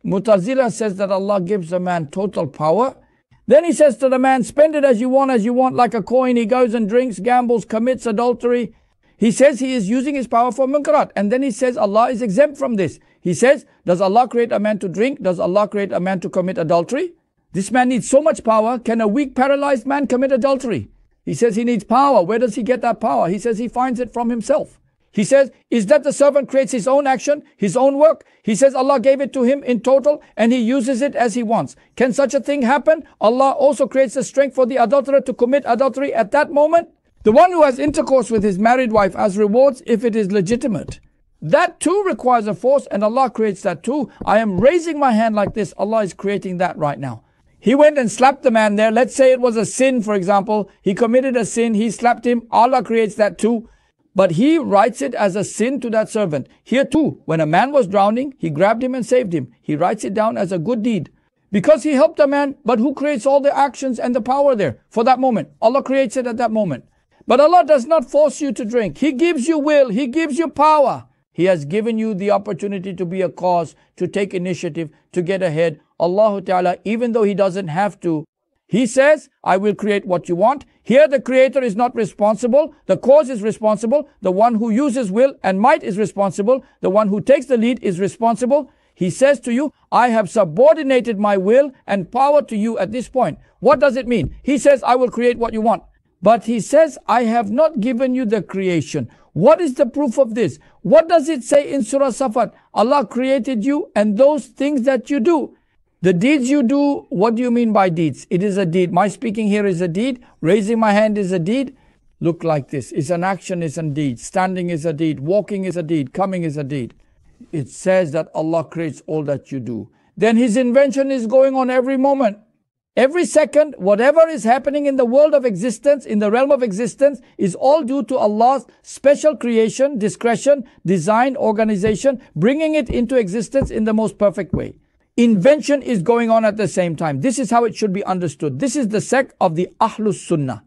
Mutazila says that Allah gives a man total power. Then he says to the man, spend it as you want, like a coin. He goes and drinks, gambles, commits adultery. He says he is using his power for munkarat. And then he says Allah is exempt from this. He says, does Allah create a man to drink? Does Allah create a man to commit adultery? This man needs so much power. Can a weak, paralyzed man commit adultery? He says he needs power. Where does he get that power? He says he finds it from himself. He says, is that the servant creates his own action, his own work? He says Allah gave it to him in total and he uses it as he wants. Can such a thing happen? Allah also creates the strength for the adulterer to commit adultery at that moment. The one who has intercourse with his married wife as rewards if it is legitimate. That too requires a force and Allah creates that too. I am raising my hand like this. Allah is creating that right now. He went and slapped the man there. Let's say it was a sin, for example. He committed a sin. He slapped him. Allah creates that too. But he writes it as a sin to that servant. Here too, when a man was drowning, he grabbed him and saved him. He writes it down as a good deed. Because he helped a man, but who creates all the actions and the power there for that moment? Allah creates it at that moment. But Allah does not force you to drink. He gives you will. He gives you power. He has given you the opportunity to be a cause, to take initiative, to get ahead. Allah Ta'ala, even though He doesn't have to, He says, I will create what you want. Here the creator is not responsible. The cause is responsible. The one who uses will and might is responsible. The one who takes the lead is responsible. He says to you, I have subordinated my will and power to you at this point. What does it mean? He says, I will create what you want. But He says, I have not given you the creation. What is the proof of this? What does it say in Surah Safat? Allah created you and those things that you do. The deeds you do, what do you mean by deeds? It is a deed. My speaking here is a deed. Raising my hand is a deed. Look like this. It's an action, it's a deed. Standing is a deed. Walking is a deed. Coming is a deed. It says that Allah creates all that you do. Then His invention is going on every moment. Every second, whatever is happening in the world of existence, in the realm of existence, is all due to Allah's special creation, discretion, design, organization, bringing it into existence in the most perfect way. Invention is going on at the same time. This is how it should be understood. This is the sect of the Ahlus Sunnah.